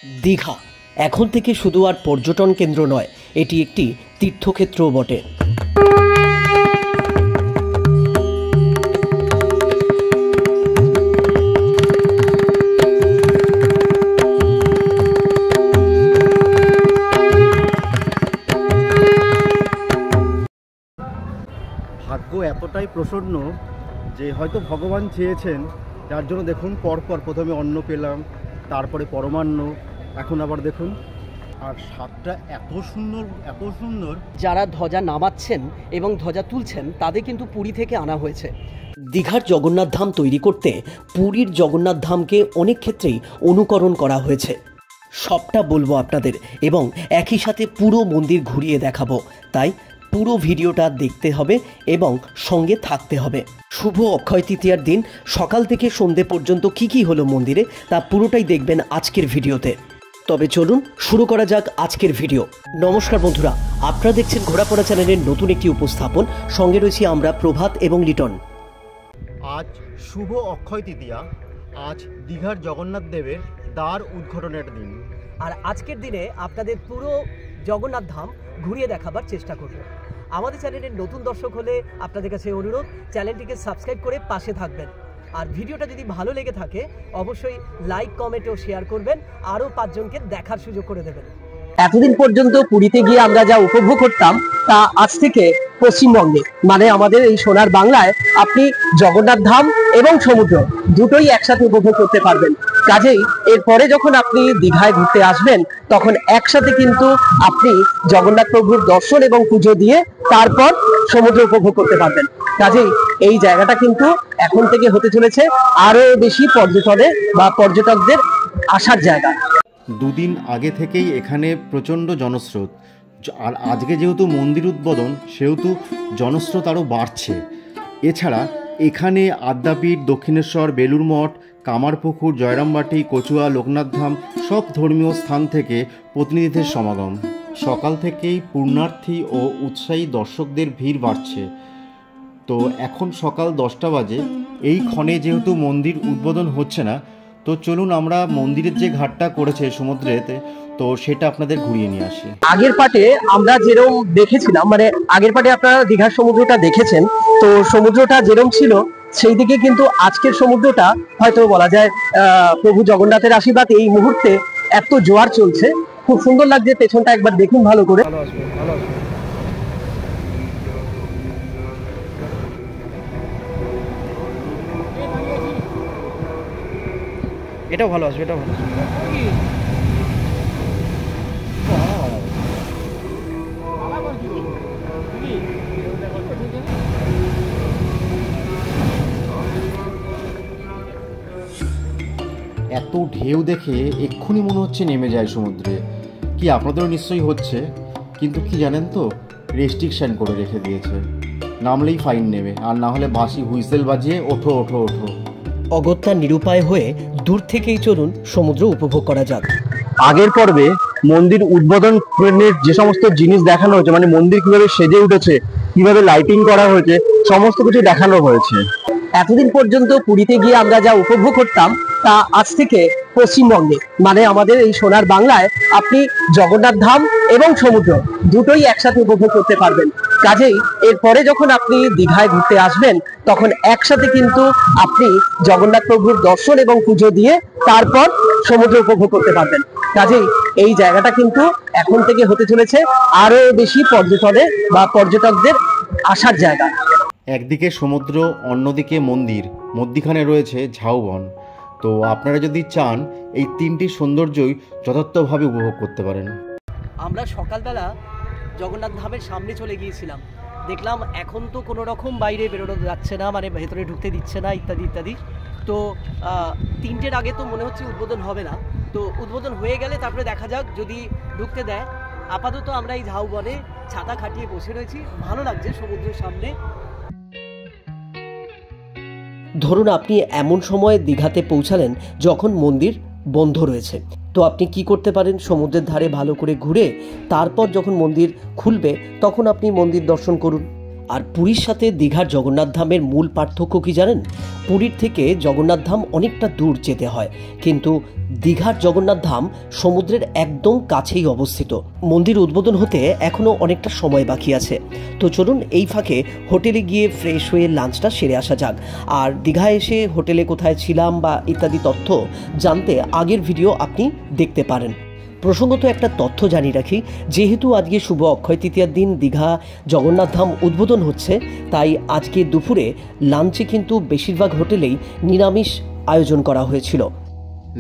দীঘা এখন থেকে শুধু আর পর্যটন কেন্দ্র নয়, এটি একটি তীর্থক্ষেত্রও বটে। ভাগ্য এতটাই প্রসন্ন যে হয়তো ভগবান চেয়েছেন, যার জন্য দেখুন পরপর প্রথমে অন্ন পেলাম, তারপরে পরমান্ন, এখন আবার দেখুন। আর স্বাদটা এত সুন্দর। যারা ধ্বজা নামাচ্ছেন এবং ধ্বজা তুলছেন তাদের কিন্তু পুরী থেকে আনা হয়েছে। দীঘার জগন্নাথ ধাম তৈরি করতে পুরীর জগন্নাথ ধামকে অনেক ক্ষেত্রেই অনুকরণ করা হয়েছে। সবটা বলবো আপনাদের এবং একই সাথে পুরো মন্দির ঘুরিয়ে দেখাবো, তাই পুরো ভিডিওটা দেখতে হবে এবং সঙ্গে থাকতে হবে। শুভ অক্ষয় তৃতীয়ার দিন সকাল থেকে সন্ধে পর্যন্ত কি হলো মন্দিরে তা পুরোটাই দেখবেন আজকের ভিডিওতে। তবে চলুন শুরু করা যাক আজকের ভিডিও। নমস্কার বন্ধুরা, আপনারা দেখছেন ঘোরাপড়া চ্যানেলের নতুন একটি উপস্থাপন। সঙ্গে রয়েছি আমরা প্রভাত এবং লিটন। আজ শুভ অক্ষয় তৃতীয়া, আজ দীঘার জগন্নাথ দেবের দ্বার উদ্ঘাটনের দিন। আর আজকের দিনে আপনাদের পুরো জগন্নাথ ধাম ঘুরিয়ে দেখাবার চেষ্টা করব। আমাদের চ্যানেলের নতুন দর্শক হলে আপনাদের কাছে অনুরোধ, চ্যানেলটিকে সাবস্ক্রাইব করে পাশে থাকবেন। আর ভিডিওটা যদি ভালো লেগে থাকে অবশ্যই লাইক, কমেন্ট ও শেয়ার করবেন, আরও 5 জনকে দেখার সুযোগ করে দেবেন। এতদিন পর্যন্ত পুরীতে গিয়ে আমরা যা উপভোগ করতাম তা আজ থেকে পশ্চিমবঙ্গে, মানে আমাদের এই সোনার বাংলায় আপনি জগন্নাথ ধাম এবং সমুদ্র দুটোই একসাথে উপভোগ করতে পারবেন। কাজেই এরপরে যখন আপনি দীঘায় ঘুরতে আসবেন তখন একসাথে কিন্তু আপনি জগন্নাথ প্রভুর দর্শন এবং পুজো দিয়ে তারপর সমুদ্র উপভোগ করতে পারবেন। কাজেই এই জায়গাটা কিন্তু এখন থেকে হতে চলেছে আরো বেশি পর্যটকদের আসার জায়গা। দুদিন আগে থেকেই এখানে প্রচণ্ড জনস্রোত, আর আজকে যেহেতু মন্দির উদ্বোধন সেহেতু জনস্রোত আরও বাড়ছে। এছাড়া এখানে আদ্যাপীঠ, দক্ষিণেশ্বর, বেলুর মঠ, কামারপুকুর, জয়রামবাটি, কচুয়া, লোকনাথ ধাম সব ধর্মীয় স্থান থেকে প্রতিনিধিদের সমাগম। সকাল থেকেই পূর্ণার্থী ও উৎসাহী দর্শকদের ভিড় বাড়ছে। তো এখন সকাল 10টা বাজে। এই ক্ষণে যেহেতু মন্দির উদ্বোধন হচ্ছে না, তো চলুন আমরা মন্দিরের যে ঘাটটা করেছে সমুদ্রেতে, তো সেটা আপনাদের ঘুরিয়ে নিয়ে আসি। আগের পাটে আমরা যেরকম দেখেছিলাম, মানে আগের পাটে আপনারা দীঘার সমুদ্রটা দেখেছেন, তো সমুদ্রটা যেরকম ছিল সেই দিকে কিন্তু আজকের সমুদ্রটা হয়তো বলা যায় প্রভু জগন্নাথের আশীর্বাদ এই মুহূর্তে এত জোয়ার চলছে, খুব সুন্দর লাগছে। পেছনটা একবার দেখুন ভালো করে। এটাও ভালো আসবে, এটাও ভালো আসবে। এত ঢেউ দেখে এক্ষুনি মনে হচ্ছে নেমে যায় সমুদ্রে। কি আপনাদেরও নিশ্চয়ই হচ্ছে, কিন্তু কি জানেন তো, রেস্ট্রিকশন করে রেখে দিয়েছে, নামলেই ফাইন নেবে, আর না হলে বাঁশি হুইসেল বাজিয়ে ওঠো। অগত্যা নিরুপায় হয়ে দূর থেকেই চলুন সমুদ্র উপভোগ করা যাক। আগের পর্বে মন্দির উদ্বোধনের যে সমস্ত জিনিস দেখানো হয়েছে, মানে মন্দির কিভাবে সেজে উঠেছে, কিভাবে লাইটিং করা হয়েছে, সমস্ত কিছু দেখানো হয়েছে। এতদিন পর্যন্ত পুরীতে গিয়ে আমরা যা উপভোগ করতাম তা আজ থেকে পশ্চিমবঙ্গে, মানে আমাদের এই সোনার বাংলায় আপনি জগন্নাথ ধাম এবং সমুদ্র দুটোই একসাথে উপভোগ করতে পারবেন। কাজেই এরপরে যখন আপনি দীঘায় ঘুরতে আসবেন তখন একসাথে কিন্তু আপনি জগন্নাথ প্রভুর দর্শন এবং পুজো দিয়ে তারপর সমুদ্র উপভোগ করতে পারবেন। কাজেই এই জায়গাটা কিন্তু এখন থেকে হতে চলেছে আরো বেশি পর্যটকদের আসার জায়গা। একদিকে সমুদ্র, অন্যদিকে মন্দির, মধ্যিখানে রয়েছে ঝাউবন। তো আপনারা যদি চান এই তিনটি সৌন্দর্যই যথার্থভাবে উপভোগ করতে পারেন। আমরা সকালবেলা জগন্নাথ ধামের সামনে চলে গিয়েছিলাম, দেখলাম এখন তো কোনো রকম বাইরে বেরোনো যাচ্ছে না, মানে ভেতরে ঢুকতে দিচ্ছে না ইত্যাদি। তো 3টের আগে তো মনে হচ্ছে উদ্বোধন হবে না, তো উদ্বোধন হয়ে গেলে তারপরে দেখা যাক যদি ঢুকতে দেয়। আপাতত আমরা এই ঝাউবনে ছাতা খাটিয়ে বসে রয়েছি, ভালো লাগছে সমুদ্রের সামনে। ধরুন আপনি এমন সময় দীঘাতে পৌঁছালেন যখন মন্দির বন্ধ রয়েছে, তো আপনি কি করতে পারেন, সমুদ্রের ধারে ভালো করে ঘুরে তারপর যখন মন্দির খুলবে তখন আপনি মন্দির দর্শন করুন। আর পুরীর সাথে দীঘার জগন্নাথ ধামের মূল পার্থক্য কি জানেন? পুরীর থেকে জগন্নাথ ধাম অনেকটা দূর যেতে হয়, কিন্তু দীঘার জগন্নাথ ধাম সমুদ্রের একদম কাছেই অবস্থিত। মন্দির উদ্বোধন হতে এখনও অনেকটা সময় বাকি আছে। তো চলুন এই ফাঁকে হোটেলে গিয়ে ফ্রেশ হয়ে লাঞ্চটা সেরে আসা যাক। আর দীঘায় এসে হোটেলে কোথায় ছিলাম বা ইত্যাদি তথ্য জানতে আগের ভিডিও আপনি দেখতে পারেন। প্রসঙ্গত একটা তথ্য জানিয়ে রাখি, যেহেতু আজকে শুভ অক্ষয় তৃতীয়ার দিন দীঘা জগন্নাথ ধাম উদ্বোধন হচ্ছে, তাই আজকে দুপুরে লাঞ্চে কিন্তু বেশিরভাগ হোটেলেই নিরামিষ আয়োজন করা হয়েছিল।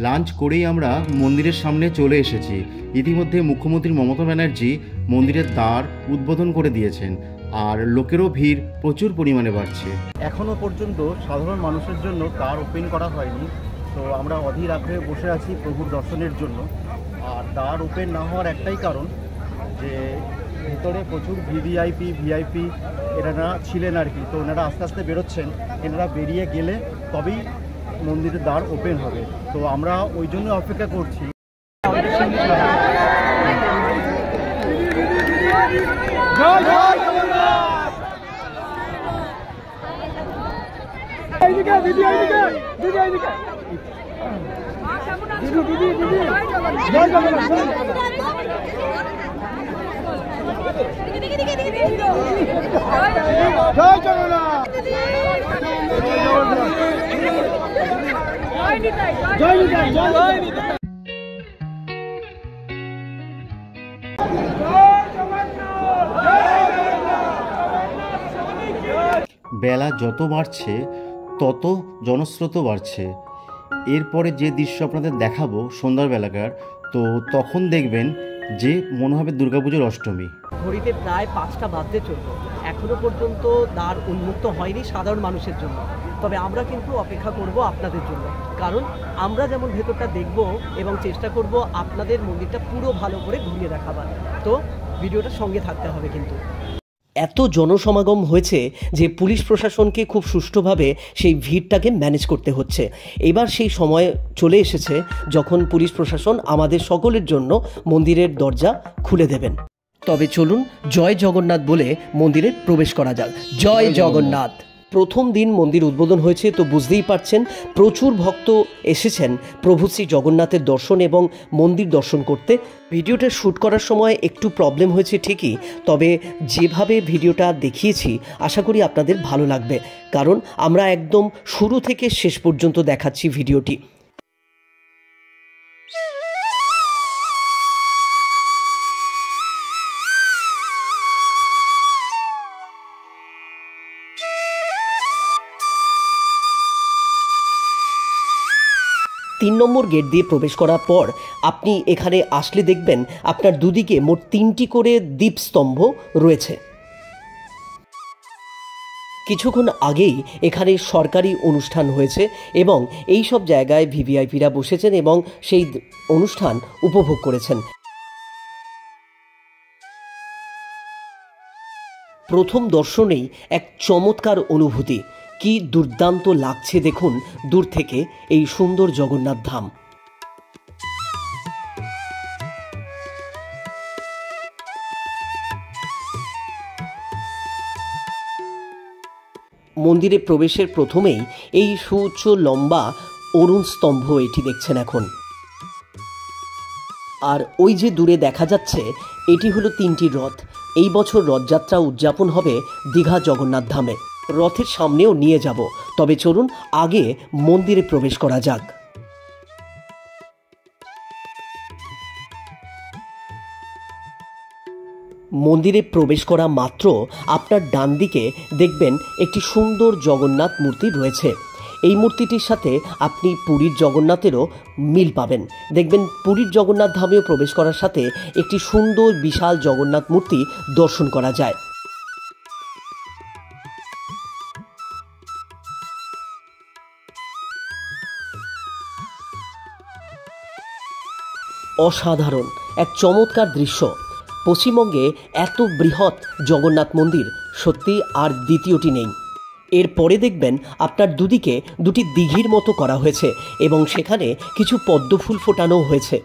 লাঞ্চ করেই আমরা মন্দিরের সামনে চলে এসেছি। ইতিমধ্যে মুখ্যমন্ত্রী মমতা ব্যানার্জি মন্দিরের দ্বার উদ্বোধন করে দিয়েছেন, আর লোকেরও ভিড় প্রচুর পরিমাণে বাড়ছে। এখনও পর্যন্ত সাধারণ মানুষের জন্য দ্বার ওপেন করা হয়নি, তো আমরা অধীর আগ্রহে বসে আছি প্রভুর দর্শনের জন্য। আর দ্বার ওপেন না হওয়ার একটাই কারণ যে ভেতরে প্রচুর ভিআইপি এনারা ছিলেন আর কি, তো ওনারা আস্তে আস্তে বেরোচ্ছেন। এনারা বেরিয়ে গেলে তবেই মন্দিরের দ্বার ওপেন হবে, তো আমরা ওই জন্য অপেক্ষা করছি। বেলা যত বাড়ছে তত জনস্রোত বাড়ছে। এরপরে যে দৃশ্য আপনাদের দেখাবো সন্ধ্যাবেলাকার, তো তখন দেখবেন যে মনে হবে দুর্গাপুজোর অষ্টমী। ঘড়িতে প্রায় 5টা বাজতে চললো, এখনো পর্যন্ত দ্বার উন্মুক্ত হয়নি সাধারণ মানুষের জন্য। তবে আমরা কিন্তু অপেক্ষা করব আপনাদের জন্য, কারণ আমরা যেমন ভেতরটা দেখব এবং চেষ্টা করব আপনাদের মন্দিরটা পুরো ভালো করে ঘুরিয়ে দেখাবার। তো ভিডিওটার সঙ্গে থাকতে হবে। কিন্তু এত জনসমাগম হয়েছে যে পুলিশ প্রশাসনকে খুব সুষ্ঠুভাবে সেই ভিড়টাকে ম্যানেজ করতে হচ্ছে। এবার সেই সময় চলে এসেছে যখন পুলিশ প্রশাসন আমাদের সকলের জন্য মন্দিরের দরজা খুলে দেবেন। তবে চলুন জয় জগন্নাথ বলে মন্দিরে প্রবেশ করা যাক। জয় জগন্নাথ। প্রথম দিন মন্দির উদ্বোধন হয়েছে, তো বুঝতেই পারছেন প্রচুর ভক্ত এসেছেন প্রভু শ্রী জগন্নাথের দর্শন এবং মন্দির দর্শন করতে। ভিডিওটা শ্যুট করার সময় একটু প্রবলেম হয়েছে ঠিকই, তবে যেভাবে ভিডিওটা দেখিয়েছি আশা করি আপনাদের ভালো লাগবে, কারণ আমরা একদম শুরু থেকে শেষ পর্যন্ত দেখাচ্ছি ভিডিওটি। 3 নম্বর গেট দিয়ে প্রবেশ করার পর আপনি এখানে আসলে দেখবেন আপনার দুদিকে মোট 3টি করে দীপস্তম্ভ রয়েছে। কিছুক্ষণ আগেই এখানে সরকারি অনুষ্ঠান হয়েছে এবং এই সব জায়গায় ভিভিআইপিরা বসেছেন এবং সেই অনুষ্ঠান উপভোগ করেছেন। প্রথম দর্শনেই এক চমৎকার অনুভূতি, কি দুর্দান্ত লাগছে দেখুন দূর থেকে এই সুন্দর জগন্নাথ ধাম। মন্দিরে প্রবেশের প্রথমেই এই সুউচ্চ লম্বা অরুণ স্তম্ভ এটি দেখছেন এখন। আর ওই যে দূরে দেখা যাচ্ছে এটি হলো 3টি রথ। এই বছর রথযাত্রা উদযাপন হবে দীঘা জগন্নাথ ধামে। রথের সামনেও নিয়ে যাব, তবে চলুন আগে মন্দিরে প্রবেশ করা যাক। মন্দিরে প্রবেশ করা মাত্র আপনার ডান দিকে দেখবেন একটি সুন্দর জগন্নাথ মূর্তি রয়েছে। এই মূর্তিটির সাথে আপনি পুরীর জগন্নাথেরও মিল পাবেন। দেখবেন পুরীর জগন্নাথ ধামেও প্রবেশ করার সাথে একটি সুন্দর বিশাল জগন্নাথ মূর্তি দর্শন করা যায়। অসাধারণ এক চমৎকার দৃশ্য। পশ্চিমবঙ্গে এত বৃহৎ জগন্নাথ মন্দির সত্যি আর দ্বিতীয়টি নেই। এরপরে দেখবেন আপনার দুদিকে দুটি দিঘির মতো করা হয়েছে এবং সেখানে কিছু পদ্মফুল ফোটানো হয়েছে।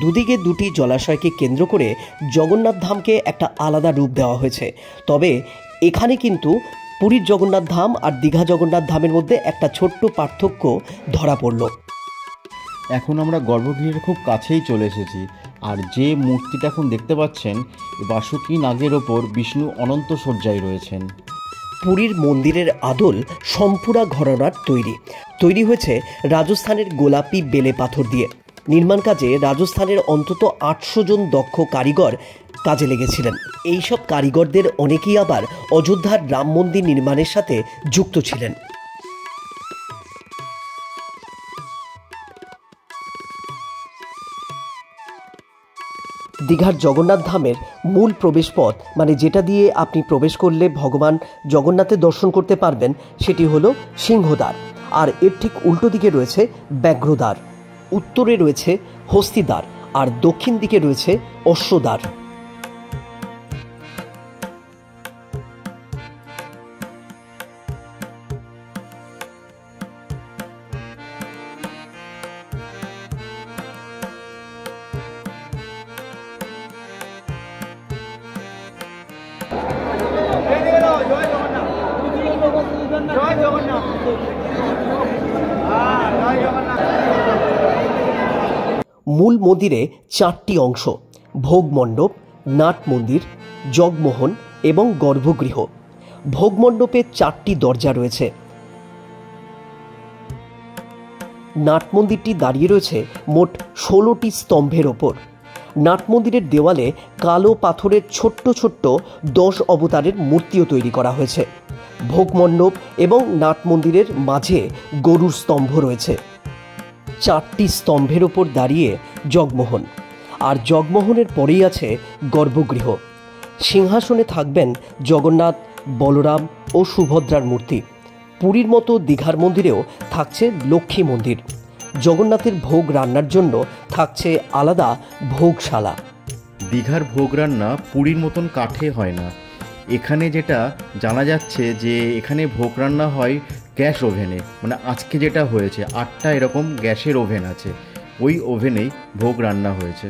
দুদিকে দুটি জলাশয়কে কেন্দ্র করে জগন্নাথ ধামকে একটা আলাদা রূপ দেওয়া হয়েছে। তবে এখানে কিন্তু পুরীর জগন্নাথ ধাম আর দীঘা জগন্নাথ ধামের মধ্যে একটা ছোট্ট পার্থক্য ধরা পড়ল। এখন আমরা গর্ভগৃহের খুব কাছেই চলে এসেছি, আর যে মূর্তিটা এখন দেখতে পাচ্ছেন, বাসুকী নাগের ওপর বিষ্ণু অনন্ত শয্যায় রয়েছেন। পুরীর মন্দিরের আদল সম্পূরা ঘরানার তৈরি হয়েছে রাজস্থানের গোলাপি বেলে পাথর দিয়ে। নির্মাণ কাজে রাজস্থানের অন্তত 800 জন দক্ষ কারিগর কাজে লেগেছিলেন। এইসব কারিগরদের অনেকেই আবার অযোধ্যার রাম মন্দির নির্মাণের সাথে যুক্ত ছিলেন। দীঘার জগন্নাথ ধামের মূল প্রবেশপথ, মানে যেটা দিয়ে আপনি প্রবেশ করলে ভগবান জগন্নাথের দর্শন করতে পারবেন, সেটি হলো সিংহদ্বার। আর এর ঠিক উল্টো দিকে রয়েছে ব্যাঘ্রদ্বার, উত্তরে রয়েছে হস্তিদ্বার, আর দক্ষিণ দিকে রয়েছে অশ্বদ্বার। মূল মন্দিরে 4টি অংশ: ভোগ মণ্ডপ, নাট মন্দির, জগমোহন এবং গর্ভগৃহ। ভোগ মণ্ডপে 4টি দরজা রয়েছে। নাট মন্দিরটি দাঁড়িয়ে রয়েছে মোট 16টি স্তম্ভের ওপর। নাট মন্দিরের দেওয়ালে কালো পাথরের ছোট্ট ছোট্ট 10 অবতারের মূর্তিও তৈরি করা হয়েছে। ভোগ মণ্ডপ এবং নাট মন্দিরের মাঝে গরুর স্তম্ভ রয়েছে। 4টি স্তম্ভের ওপর দাঁড়িয়ে জগমোহন, আর জগমোহনের পরেই আছে গর্ভগৃহ। সিংহাসনে থাকবেন জগন্নাথ, বলরাম ও সুভদ্রার মূর্তি। পুরীর মতো দীঘার মন্দিরেও থাকছে লক্ষ্মী মন্দির। জগন্নাথের ভোগ রান্নার জন্য থাকছে আলাদা ভোগশালা। দীঘার ভোগ রান্না পুরীর মতন কাঠে হয় না। এখানে যেটা জানা যাচ্ছে যে এখানে ভোগ রান্না হয় গ্যাস ওভেনে, মানে আজকে যেটা হয়েছে 8টা এরকম গ্যাসের ওভেন আছে, ওই ওভেনেই ভোগ রান্না হয়েছে।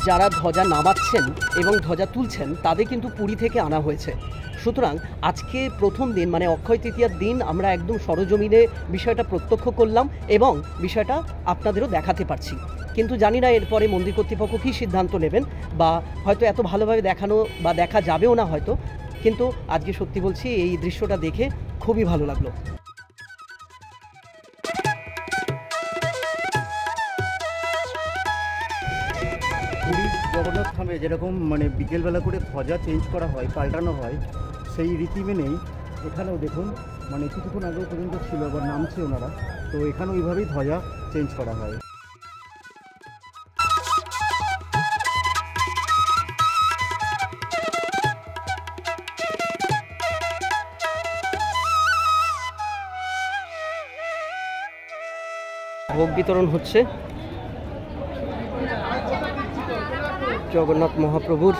যারা ধ্বজা নামাচ্ছেন এবং ধ্বজা তুলছেন তাদের কিন্তু পুরী থেকে আনা হয়েছে। সুতরাং আজকে প্রথম দিন, মানে অক্ষয় তৃতীয়ার দিন, আমরা একদম সরজমিনে বিষয়টা প্রত্যক্ষ করলাম এবং বিষয়টা আপনাদেরও দেখাতে পারছি। কিন্তু জানি না এরপরে মন্দির কর্তৃপক্ষ কী সিদ্ধান্ত নেবেন, বা হয়তো এত ভালোভাবে দেখানো বা দেখা যাবেও না হয়তো। কিন্তু আজকে সত্যি বলছি, এই দৃশ্যটা দেখে খুবই ভালো লাগলো। পুরীর জগন্নাথ ধামে যেরকম মানে বিকেলবেলা করে ধ্বজা চেঞ্জ করা হয়, পাল্টানো হয়, সেই রীতি মেনেই এখানেও দেখুন মানে কিছুক্ষণ আগেও পর্যন্ত ছিল, আবার নামছে ওনারা, তো এখানেও ওইভাবেই ধ্বজা চেঞ্জ করা হয়। ভোগ বিতরণ হচ্ছে জগন্নাথ মহাপ্রভুর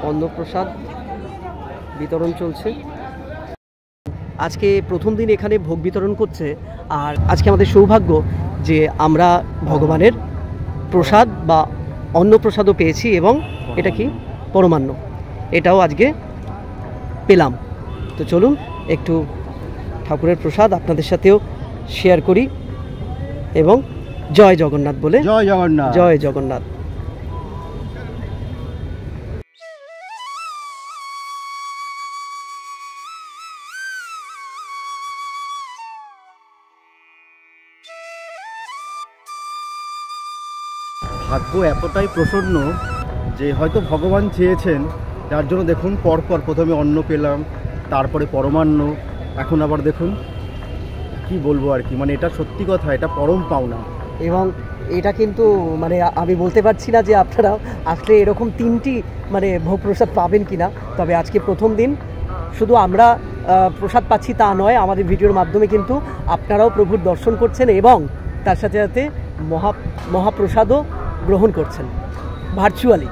অন্নপ্রসাদ বিতরণ চলছে। আজকে প্রথম দিন এখানে ভোগ বিতরণ করছে, আর আজকে আমাদের সৌভাগ্য যে আমরা ভগবানের প্রসাদ বা অন্নপ্রসাদও পেয়েছি, এবং এটা কি পরমান্ন, এটাও আজকে পেলাম। তো চলুন একটু ঠাকুরের প্রসাদ আপনাদের সাথেও শেয়ার করি, এবং জয় জগন্নাথ বলে জয় জগন্নাথ, জয় জগন্নাথ। ভাগ্য এতটাই প্রসন্ন যে হয়তো ভগবান চেয়েছেন, যার জন্য দেখুন পরপর প্রথমে অন্ন পেলাম, তারপরে পরমান্ন, এখন আবার দেখুন কি বলবো আর কি, মানে এটা সত্যি কথা, এটা পরম পাওনা। এবং এটা কিন্তু মানে আমি বলতে পারছি না যে আপনারা আসলে এরকম 3টি মানে ভোগ প্রসাদ পাবেন কিনা, তবে আজকে প্রথম দিন শুধু আমরা প্রসাদ পাচ্ছি তা নয়, আমাদের ভিডিওর মাধ্যমে কিন্তু আপনারাও প্রভুর দর্শন করছেন এবং তার সাথে সাথে মহাপ্রসাদও গ্রহণ করছেন ভার্চুয়ালি।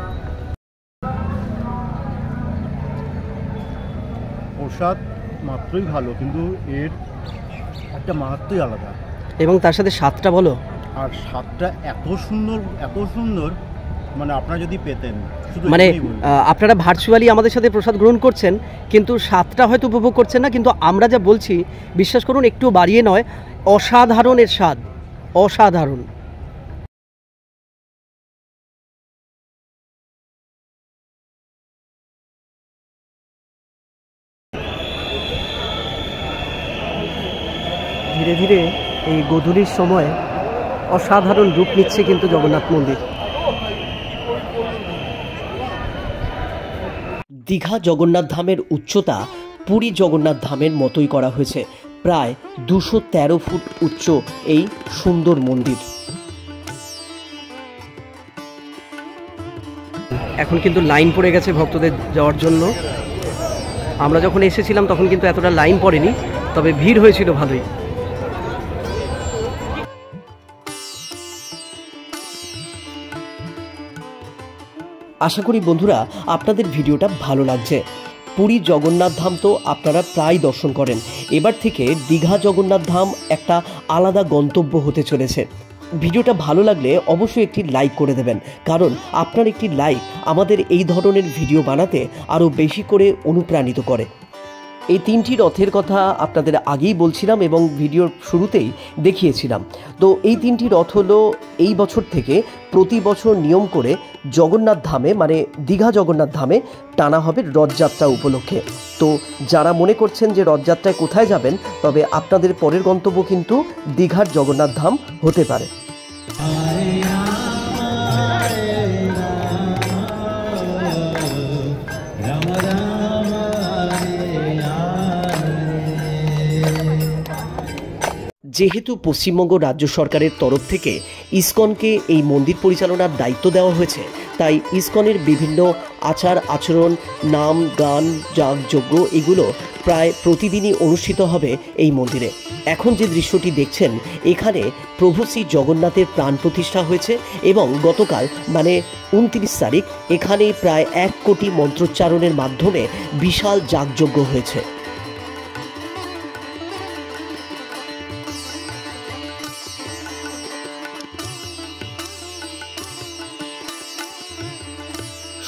প্রসাদ মাত্রই ভালো, কিন্তু এর একটা মাহাত্ম্যই আলাদা, এবং তার সাথে স্বাদটা বলো, আর স্বাদটা এত সুন্দর, এত সুন্দর, মানে আপনারা যদি পেতেন, মানে আপনারা ভার্চুয়ালি আমাদের সাথে প্রসাদ গ্রহণ করছেন কিন্তু স্বাদটা হয়তো উপভোগ করছেন না, কিন্তু আমরা যা বলছি বিশ্বাস করুন একটু বাড়িয়ে নয়, অসাধারণ এর স্বাদ, অসাধারণ। ধীরে ধীরে এই গোধূলির সময় অসাধারণ রূপ নিচ্ছে কিন্তু জগন্নাথ মন্দির। দীঘা জগন্নাথ ধামের উচ্চতা পুরী জগন্নাথ ধামের মতোই করা হয়েছে, প্রায় 213 ফুট উচ্চ এই সুন্দর মন্দির। এখন কিন্তু লাইন পড়ে গেছে ভক্তদের যাওয়ার জন্য। আমরা যখন এসেছিলাম তখন কিন্তু এতটা লাইন পড়েনি, তবে ভিড় হয়েছিল ভালোই। আশা করি বন্ধুরা আপনাদের ভিডিওটা ভালো লাগছে। পুরী জগন্নাথ ধাম তো আপনারা প্রায় দর্শন করেন, এবার থেকে দীঘা জগন্নাথ ধাম একটা আলাদা গন্তব্য হতে চলেছে। ভিডিওটা ভালো লাগলে অবশ্যই একটি লাইক করে দেবেন, কারণ আপনার একটি লাইক আমাদের এই ধরনের ভিডিও বানাতে আরও বেশি করে অনুপ্রাণিত করে। এই 3টি রথের কথা আপনাদের আগেই বলছিলাম এবং ভিডিওর শুরুতেই দেখিয়েছিলাম। তো এই 3টি রথ হলো এই বছর থেকে প্রতি বছর নিয়ম করে জগন্নাথ ধামে মানে দীঘা জগন্নাথ ধামে টানা হবে রথযাত্রা উপলক্ষে। তো যারা মনে করছেন যে রথযাত্রায় কোথায় যাবেন, তবে আপনাদের পরের গন্তব্য কিন্তু দীঘার জগন্নাথ ধাম হতে পারে। যেহেতু পশ্চিমবঙ্গ রাজ্য সরকারের তরফ থেকে ইসকনকে এই মন্দির পরিচালনার দায়িত্ব দেওয়া হয়েছে, তাই ইসকনের বিভিন্ন আচার আচরণ, নাম গান যাগযজ্ঞ এগুলো প্রায় প্রতিদিনই অনুষ্ঠিত হবে এই মন্দিরে। এখন যে দৃশ্যটি দেখছেন, এখানে প্রভু শ্রী জগন্নাথের প্রাণ প্রতিষ্ঠা হয়েছে এবং গতকাল মানে 29 তারিখ এখানে প্রায় 1 কোটি মন্ত্রোচ্চারণের মাধ্যমে বিশাল যাগযজ্ঞ হয়েছে।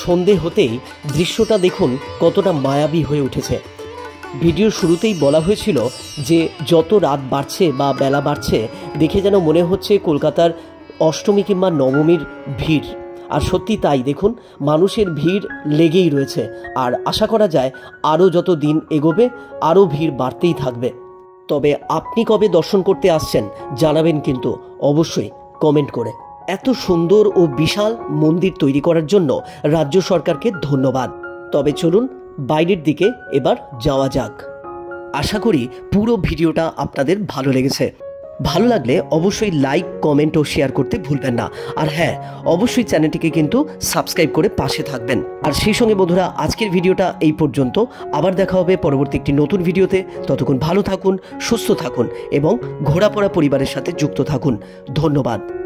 সন্ধে হতেই দৃশ্যটা দেখুন কতটা মায়াবী হয়ে উঠেছে। ভিডিওর শুরুতেই বলা হয়েছিল যে যত রাত বাড়ছে বা বেলা বাড়ছে দেখে যেন মনে হচ্ছে কলকাতার অষ্টমী কিংবা নবমীর ভিড়, আর সত্যি তাই। দেখুন মানুষের ভিড় লেগেই রয়েছে, আর আশা করা যায় আরও যত দিন এগোবে আরও ভিড় বাড়তেই থাকবে। তবে আপনি কবে দর্শন করতে আসছেন জানাবেন কিন্তু অবশ্যই কমেন্ট করে। এত সুন্দর ও বিশাল মন্দির তৈরি করার জন্য রাজ্য সরকারকে ধন্যবাদ। তবে চলুন বাইরের দিকে এবার যাওয়া যাক। আশা করি পুরো ভিডিওটা আপনাদের ভালো লেগেছে। ভালো লাগলে অবশ্যই লাইক, কমেন্ট ও শেয়ার করতে ভুলবেন না। আর হ্যাঁ, অবশ্যই চ্যানেলটিকে কিন্তু সাবস্ক্রাইব করে পাশে থাকবেন। আর সেই সঙ্গে বন্ধুরা, আজকের ভিডিওটা এই পর্যন্ত। আবার দেখা হবে পরবর্তী একটি নতুন ভিডিওতে। ততক্ষণ ভালো থাকুন, সুস্থ থাকুন এবং ঘোরাপড়া পরিবারের সাথে যুক্ত থাকুন। ধন্যবাদ।